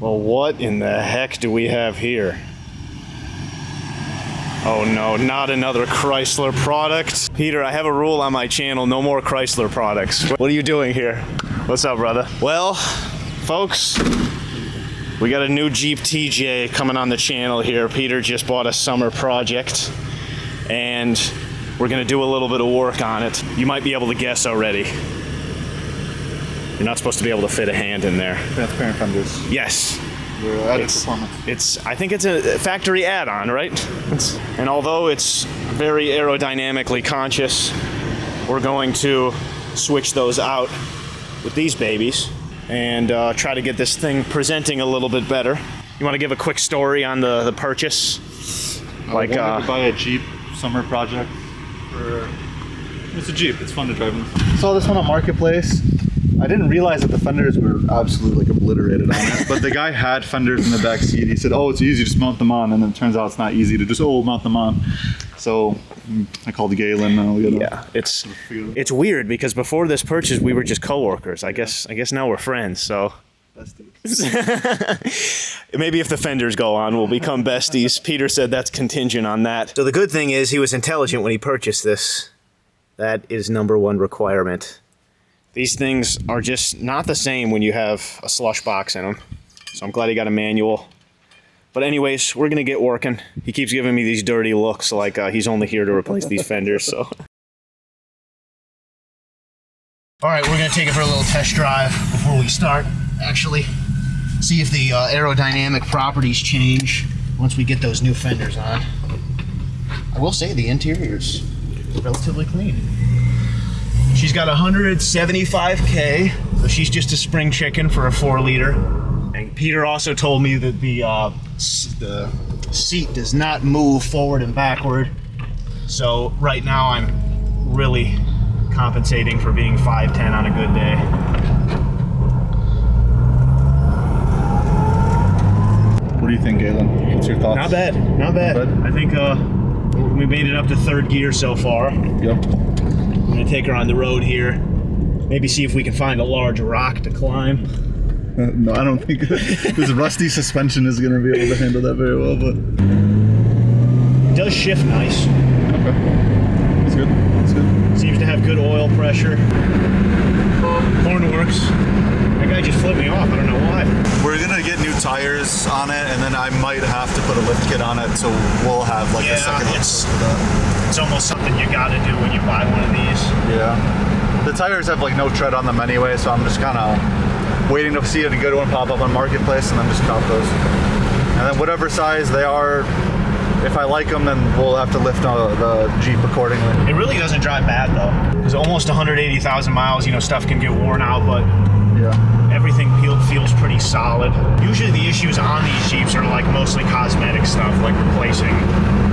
Well, what in the heck do we have here? Oh no, not another Chrysler product. Peter, I have a rule on my channel, no more Chrysler products. What are you doing here? What's up, brother? Well, folks, we got a new Jeep TJ coming on the channel here. Peter just bought a summer project, and we're gonna do a little bit of work on it. You might be able to guess already. You're not supposed to be able to fit a hand in there. Transparent fenders. Yes. Added performance. I think it's a factory add-on, right? And although it's very aerodynamically conscious, we're going to switch those out with these babies and try to get this thing presenting a little bit better. You want to give a quick story on the purchase? I wanted to buy a Jeep summer project. It's a Jeep. It's fun to drive in. Saw this one on Marketplace. I didn't realize that the fenders were absolutely like obliterated on it, but the guy had fenders in the back seat. He said, "Oh, it's easy, just mount them on," and then it turns out it's not easy to just mount them on. So I called Galen. Yeah, it's weird because before this purchase we were just coworkers. I guess now we're friends. So maybe if the fenders go on, we'll become besties. Peter said that's contingent on that. So the good thing is he was intelligent when he purchased this. That is #1 requirement. These things are just not the same when you have a slush box in them. So I'm glad he got a manual. But anyways, we're gonna get working. He keeps giving me these dirty looks like he's only here to replace these fenders, so. All right, we're gonna take it for a little test drive before we start. Actually, see if the aerodynamic properties change once we get those new fenders on. I will say the interior's relatively clean. She's got 175K, so she's just a spring chicken for a 4-liter. And Peter also told me that the seat does not move forward and backward. So right now I'm really compensating for being 5'10" on a good day. What do you think, Galen? What's your thoughts? Not bad, not bad. I think we made it up to 3rd gear so far. Yep. I'm gonna take her on the road here. Maybe see if we can find a large rock to climb. No, I don't think this rusty suspension is gonna be able to handle that very well, but it does shift nice. Okay, that's good. That's good. Seems to have good oil pressure. Horn works. That guy just flipped me off. I don't know why. We're gonna get new tires on it, and then I might have to put a lift kit on it, so we'll have like a second lift for that. It's almost something you gotta do when you buy one of these. Yeah. The tires have like no tread on them anyway, so I'm just kind of waiting to see a good one pop up on Marketplace and then just cop those. And then whatever size they are, if I like them, then we'll have to lift the Jeep accordingly. It really doesn't drive bad though. Because almost 180,000 miles, you know, stuff can get worn out, but yeah, everything feels pretty solid. Usually the issues on these Jeeps are like mostly cosmetic stuff, like replacing.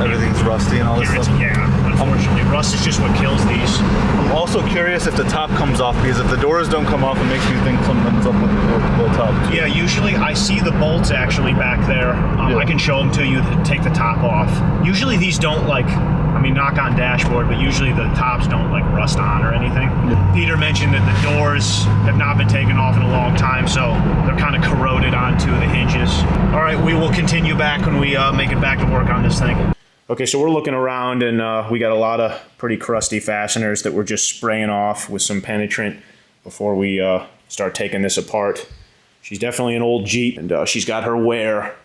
Everything's rusty and all this stuff. Yeah, unfortunately, rust is just what kills these. I'm also curious if the top comes off, because if the doors don't come off, it makes me think something's up with the top too. Yeah, usually I see the bolts actually back there. Yeah. I can show them to you to take the top off. Usually these don't knock on dashboard, but usually the tops don't like rust on or anything. Yeah. Peter mentioned that the doors have not been taken off in a long time, so they're kind of corroded onto the hinges. All right, we will continue back when we make it back to work on this thing. Okay, so we're looking around and we got a lot of pretty crusty fasteners that we're just spraying off with some penetrant before we start taking this apart. She's definitely an old Jeep, and she's got her wear,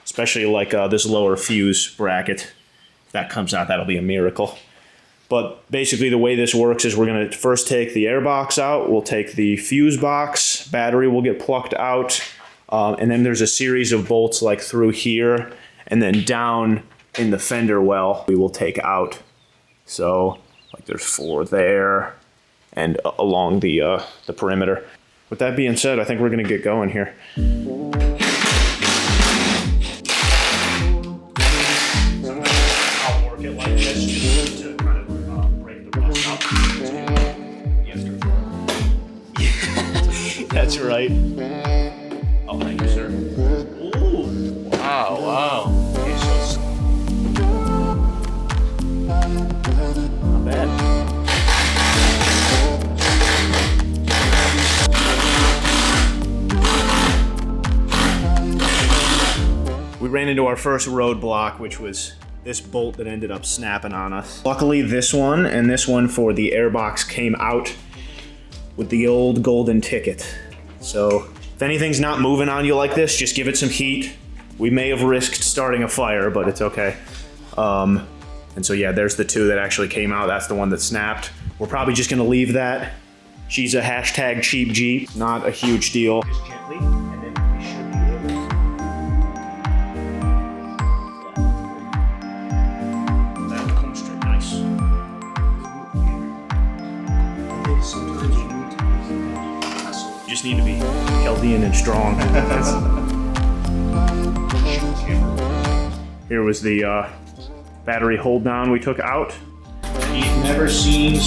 especially like this lower fuse bracket. If that comes out, that'll be a miracle. But basically the way this works is we're gonna first take the air box out, we'll take the fuse box, battery will get plucked out, and then there's a series of bolts like through here, and then down in the fender well we will take out. So like there's 4 there and along the perimeter. With that being said, I think we're gonna get going here. I'll work it like this just to kind of break the rust up. That's right. Oh, thank you, sir. Ooh, wow, wow. Not bad. ran into our first roadblock, which was this bolt that ended up snapping on us. Luckily, this one and this one for the airbox came out with the old golden ticket. So if anything's not moving on you like this, just give it some heat. We may have risked starting a fire, but it's okay. And so yeah, there's the two that actually came out. That's the one that snapped. We're probably just gonna leave that. She's a hashtag cheap Jeep, not a huge deal. Just gently, and then we should be able to. That comes straight nice. You just need to be healthy and strong. Here was the battery hold down we took out. You've never seen.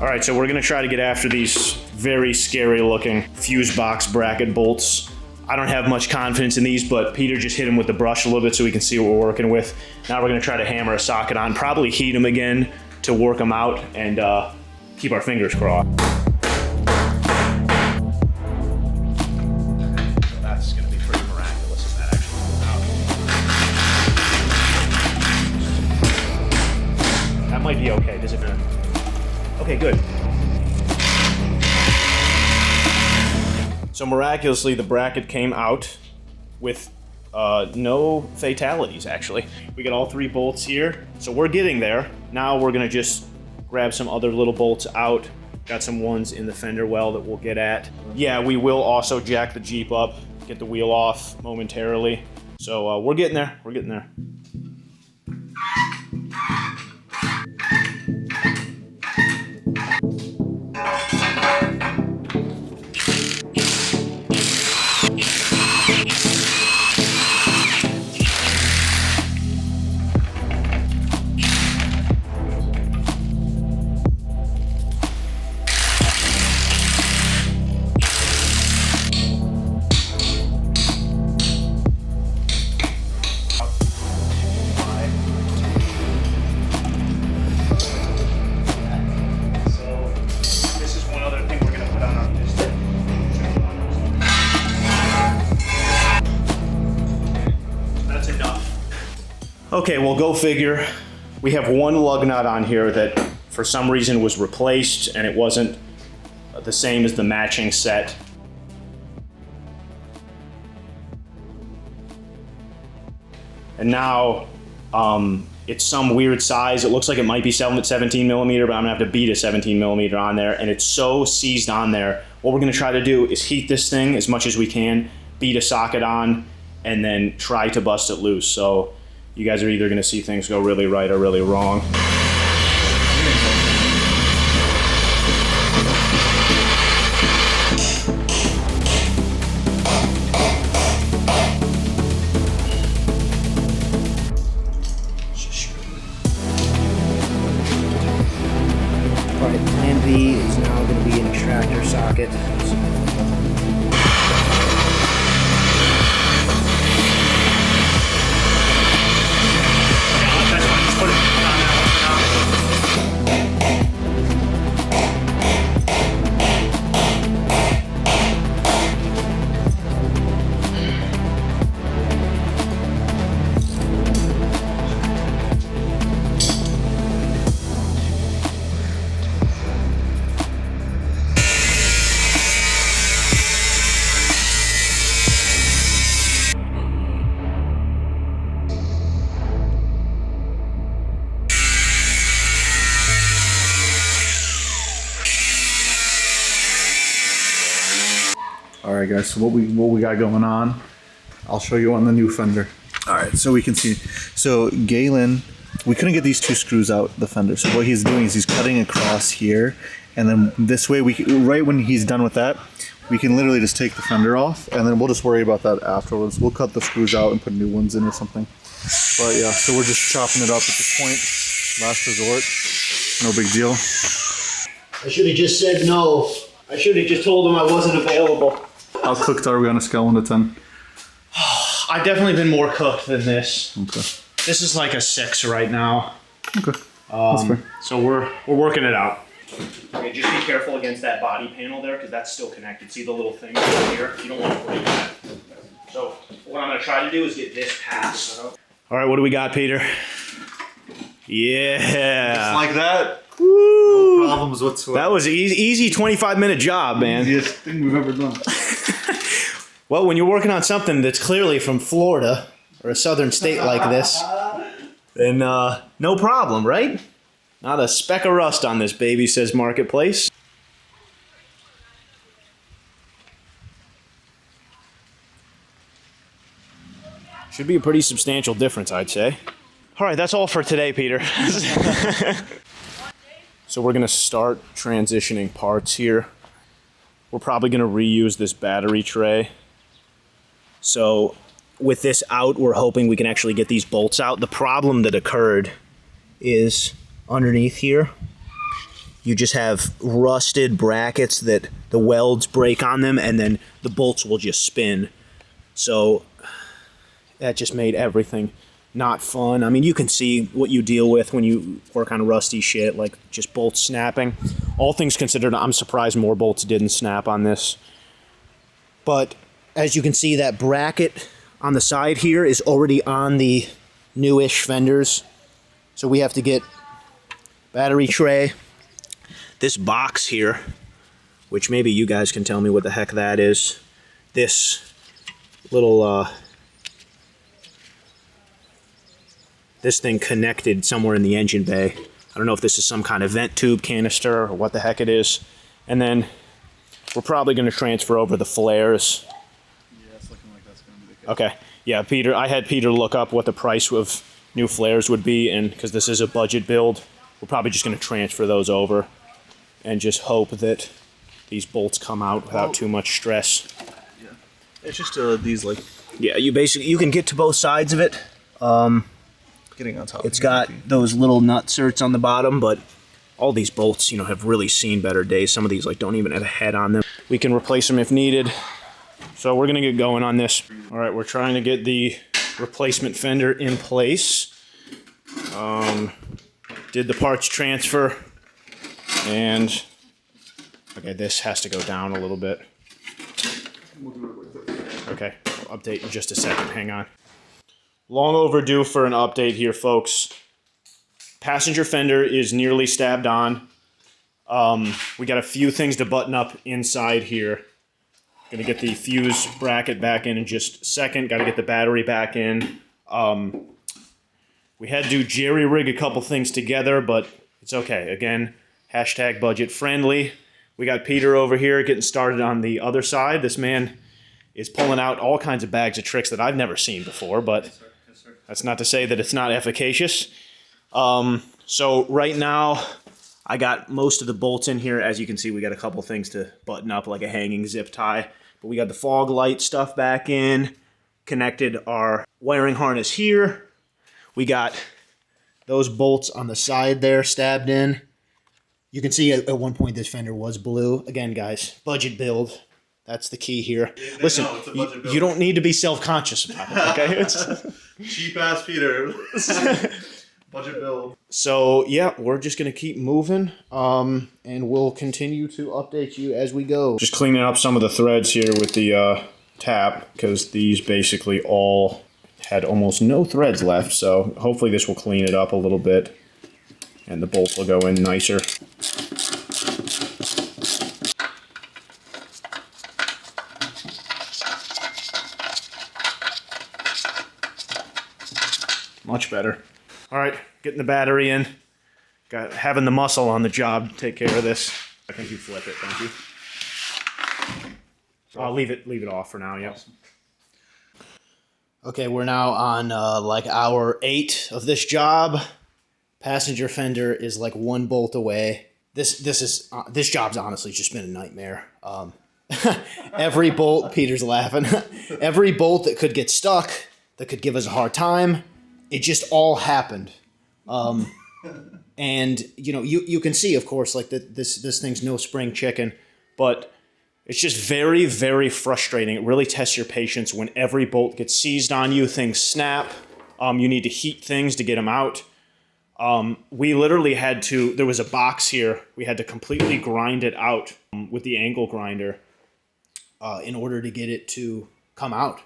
All right, so we're gonna try to get after these very scary looking fuse box bracket bolts. I don't have much confidence in these, but Peter just hit them with the brush a little bit so we can see what we're working with. Now we're gonna try to hammer a socket on, probably heat them again to work them out and keep our fingers crossed. That's gonna be pretty miraculous if that actually comes out. That might be okay, does it not? Okay, good. So miraculously, the bracket came out with no fatalities, actually. We got all 3 bolts here, so we're getting there. Now we're gonna just grab some other little bolts out. Got some ones in the fender well that we'll get at. Yeah, we will also jack the Jeep up, get the wheel off momentarily. So we're getting there, we're getting there. Okay, well, go figure. We have one lug nut on here that for some reason was replaced and it wasn't the same as the matching set. And now it's some weird size. It looks like it might be 17 millimeter, but I'm gonna have to beat a 17 millimeter on there, and it's so seized on there. What we're gonna try to do is heat this thing as much as we can, beat a socket on, and then try to bust it loose. So you guys are either gonna see things go really right or really wrong. Alright, plan B is now going to be an extractor socket. Alright guys, so what we got going on, I'll show you on the new fender. Alright, so we can see, so Galen, we couldn't get these 2 screws out the fender, so what he's doing is he's cutting across here, and then this way, right when he's done with that, we can literally just take the fender off, and then we'll just worry about that afterwards. We'll cut the screws out and put new ones in or something. But yeah, so we're just chopping it up at this point, last resort, no big deal. I should have just said no. I should have just told him I wasn't available. How cooked are we on a scale 1 to 10? I've definitely been more cooked than this. Okay. This is like a 6 right now. Okay. So we're working it out. Okay, just be careful against that body panel there because that's still connected. See the little thing over here? You don't want to break that. So what I'm going to try to do is get this passed. All right, what do we got, Peter? Yeah. Just like that. Woo. No problems whatsoever. That was easy 25-minute job, man. Easiest thing we've ever done. Well, when you're working on something that's clearly from Florida or a southern state like this, then no problem, right? Not a speck of rust on this baby, says Marketplace. Should be a pretty substantial difference, I'd say. All right, that's all for today, Peter. So we're gonna start transitioning parts here. We're probably gonna reuse this battery tray. So with this out, we're hoping we can actually get these bolts out. The problem that occurred is underneath here, you just have rusted brackets that the welds break on them and then the bolts will just spin. So that just made everything not fun. I mean, you can see what you deal with when you work on rusty shit, like just bolts snapping. All things considered, I'm surprised more bolts didn't snap on this. But as you can see, that bracket on the side here is already on the newish fenders. So we have to get battery tray, this box here, which maybe you guys can tell me what the heck that is. This little, this thing connected somewhere in the engine bay. I don't know if this is some kind of vent tube canister or what the heck it is. And then we're probably going to transfer over the flares. Yeah, it's looking like that's going to be the case. Okay. Yeah, Peter, I had Peter look up what the price of new flares would be, and because this is a budget build, we're probably just going to transfer those over and just hope that these bolts come out without too much stress. Yeah. It's just these like... Yeah, you can get to both sides of it. Getting on top. It's got those little nut certs on the bottom, but all these bolts, have really seen better days. Some of these don't even have a head on them. We can replace them if needed. So we're gonna get going on this. All right, we're trying to get the replacement fender in place. Did the parts transfer, and okay, this has to go down a little bit. Okay, I'll update in just a second, hang on. Long overdue for an update here, folks. Passenger fender is nearly stabbed on. We got a few things to button up inside here. Gonna get the fuse bracket back in just a second. Gotta get the battery back in. We had to jerry-rig a couple things together, but it's okay. Again, hashtag budget friendly. We got Peter over here getting started on the other side. This man is pulling out all kinds of bags of tricks that I've never seen before, but that's not to say that it's not efficacious. So right now, I got most of the bolts in here. As you can see, we got a couple things to button up, like a hanging zip tie. But we got the fog light stuff back in, connected our wiring harness here. We got those bolts on the side there stabbed in. You can see at one point this fender was blue. Again, guys, budget build. That's the key here. Listen, you don't need to be self-conscious about it, okay? It's cheap-ass Peter. Budget build. So, yeah, we're just going to keep moving, and we'll continue to update you as we go. Just cleaning up some of the threads here with the tap, because these basically all had almost no threads left, so hopefully this will clean it up a little bit, and the bolts will go in nicer. Much better. All right, getting the battery in. Having the muscle on the job to take care of this. I think you flip it, don't you? I'll leave it off for now, yep. Okay, we're now on like hour 8 of this job. Passenger fender is like 1 bolt away. This job's honestly just been a nightmare. Every bolt, Peter's laughing. Every bolt that could get stuck, that could give us a hard time, it just all happened. And you can see, of course, like this thing's no spring chicken, but it's just very, very frustrating. It really tests your patience when every bolt gets seized on you, things snap. You need to heat things to get them out. We literally had to, there was a box here, we had to completely grind it out with the angle grinder in order to get it to come out.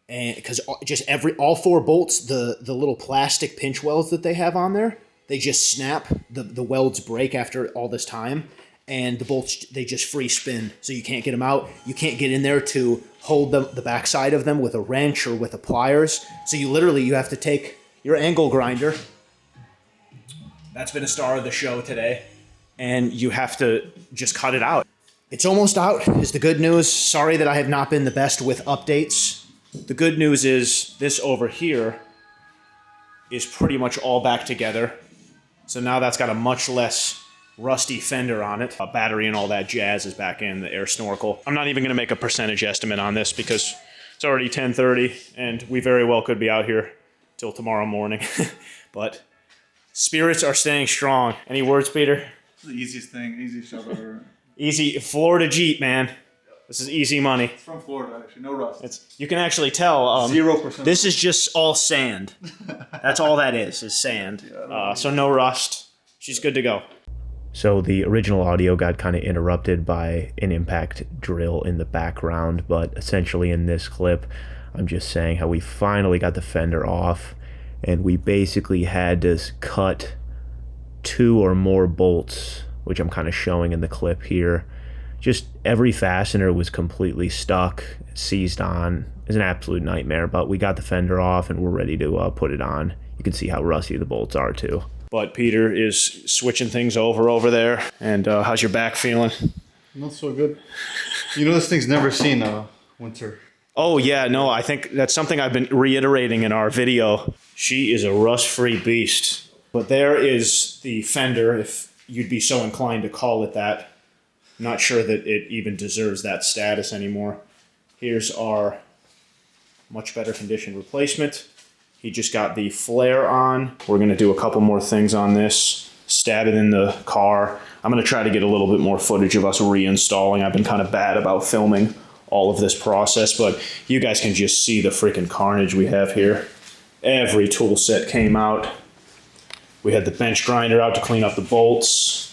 And because just all 4 bolts, the little plastic pinch welds that they have on there, they just snap, the welds break after all this time, and the bolts, they just free spin, so you can't get them out. You can't get in there to hold the backside of them with a wrench or with the pliers. So you have to take your angle grinder. That's been a star of the show today. And you have to just cut it out. It's almost out, is the good news. Sorry that I have not been the best with updates. The good news is this over here is pretty much all back together. So now that's got a much less rusty fender on it. A battery and all that jazz is back in, the air snorkel. I'm not even going to make a percentage estimate on this because it's already 10:30 and we very well could be out here till tomorrow morning. But spirits are staying strong. Any words, Peter? It's the easiest thing, easy shop ever. Easy, Florida Jeep, man. This is easy money. It's from Florida, actually. No rust. You can actually tell. 0%. This is just all sand. That's all that is sand. So no rust. She's good to go. So the original audio got kind of interrupted by an impact drill in the background, but essentially in this clip, I'm just saying how we finally got the fender off, and we basically had to cut 2 or more bolts, which I'm kind of showing in the clip here. Just every fastener was completely stuck, seized on. It's an absolute nightmare, but we got the fender off and we're ready to put it on. You can see how rusty the bolts are too. But Peter is switching things over there. And how's your back feeling? Not so good. You know, this thing's never seen winter. Oh yeah, no, I think that's something I've been reiterating in our video. She is a rust-free beast. But there is the fender, if you'd be so inclined to call it that. Not sure that it even deserves that status anymore. Here's our much better condition replacement. He just got the flare on. We're gonna do a couple more things on this, stab it in the car. I'm gonna try to get a little bit more footage of us reinstalling. I've been kind of bad about filming all of this process, but you guys can just see the freaking carnage we have here. Every tool set came out. We had the bench grinder out to clean up the bolts.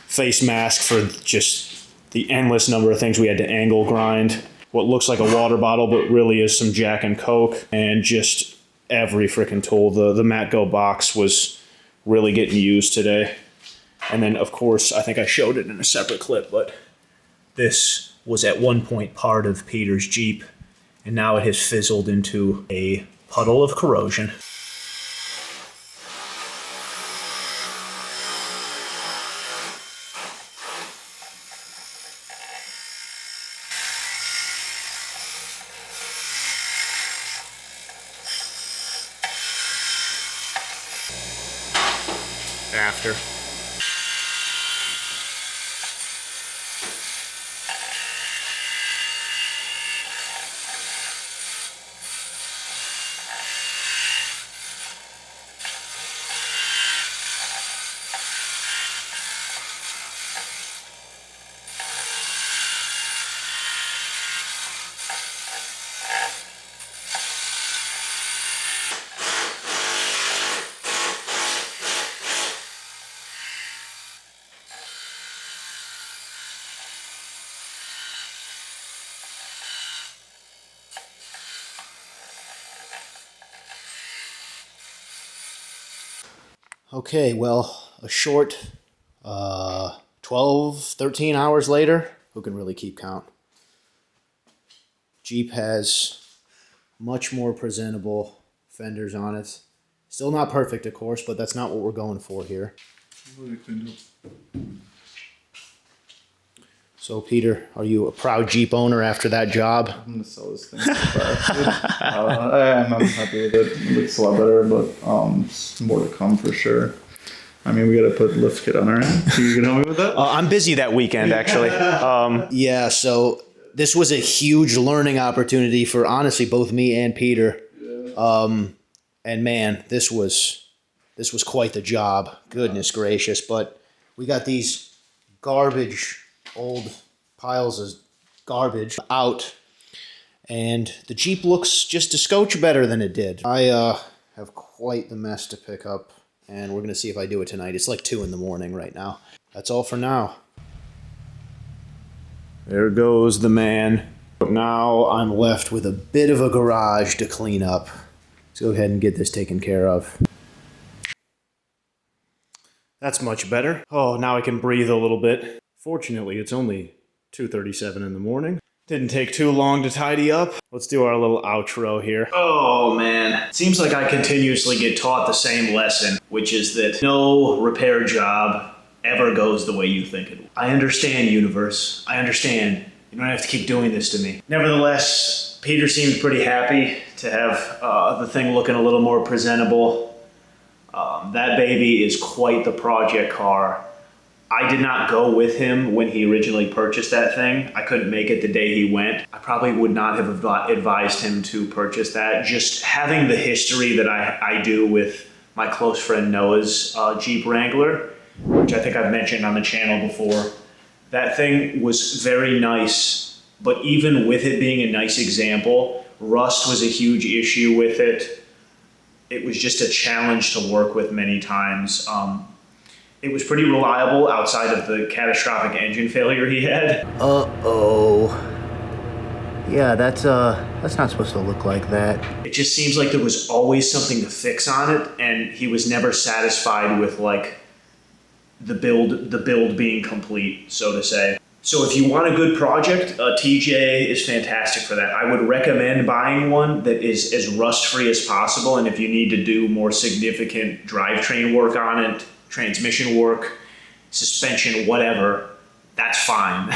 Face mask for just the endless number of things we had to angle grind. What looks like a water bottle, but really is some Jack and Coke. And just every freaking tool. The Matgo box was really getting used today. And then, of course, I think I showed it in a separate clip, but this was at one point part of Peter's Jeep. And now it has fizzled into a puddle of corrosion. After. Okay, well, a short 12, 13 hours later, who can really keep count? Jeep has much more presentable fenders on it. Still not perfect, of course, but that's not what we're going for here. So, Peter, are you a proud Jeep owner after that job? I'm gonna sell this thing so fast. I'm happy with it. It looks a lot better, but it's more to come for sure. I mean, we gotta put lift kit on our end. You can help me with that? I'm busy that weekend, actually. Yeah, so this was a huge learning opportunity for, honestly, both me and Peter. And man, this was quite the job. Goodness gracious. But we got these garbage, old piles of garbage out, and the Jeep looks just a scotch better than it did. I have quite the mess to pick up and we're gonna see if I do it tonight. It's like 2 in the morning right now. That's all for now. There goes the man. Now I'm left with a bit of a garage to clean up. Let's go ahead and get this taken care of. That's much better. Oh, now I can breathe a little bit. Fortunately, it's only 2:37 in the morning. Didn't take too long to tidy up. Let's do our little outro here. Oh man, seems like I continuously get taught the same lesson, which is that no repair job ever goes the way you think it will. I understand, universe. I understand. You don't have to keep doing this to me. Nevertheless, Peter seemed pretty happy to have the thing looking a little more presentable. That baby is quite the project car. I did not go with him when he originally purchased that thing. I couldn't make it the day he went. I probably would not have advised him to purchase that. Just having the history that I do with my close friend Noah's Jeep Wrangler, which I think I've mentioned on the channel before. That thing was very nice, but even with it being a nice example, rust was a huge issue with it. It was just a challenge to work with many times. It was pretty reliable outside of the catastrophic engine failure he had. Uh-oh. Yeah, that's not supposed to look like that. It just seems like there was always something to fix on it, and he was never satisfied with like the build being complete, so to say. So if you want a good project, TJ is fantastic for that. I would recommend buying one that is as rust-free as possible, and if you need to do more significant drivetrain work on it, transmission work, suspension, whatever, that's fine.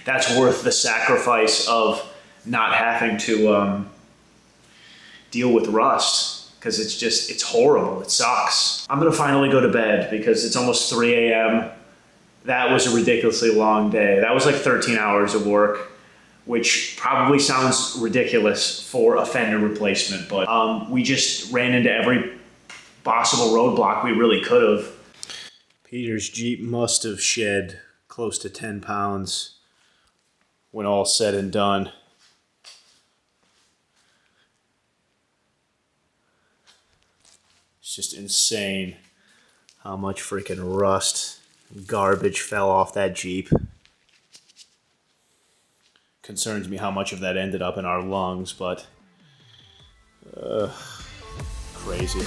That's worth the sacrifice of not having to deal with rust, because it's horrible. It sucks. I'm gonna finally go to bed because it's almost 3 a.m. That was a ridiculously long day. That was like 13 hours of work, which probably sounds ridiculous for a Fender replacement, but we just ran into every possible roadblock we really could have. Peter's Jeep must have shed close to 10 pounds when all said and done. It's just insane how much freaking rust and garbage fell off that Jeep. Concerns me how much of that ended up in our lungs, but crazy.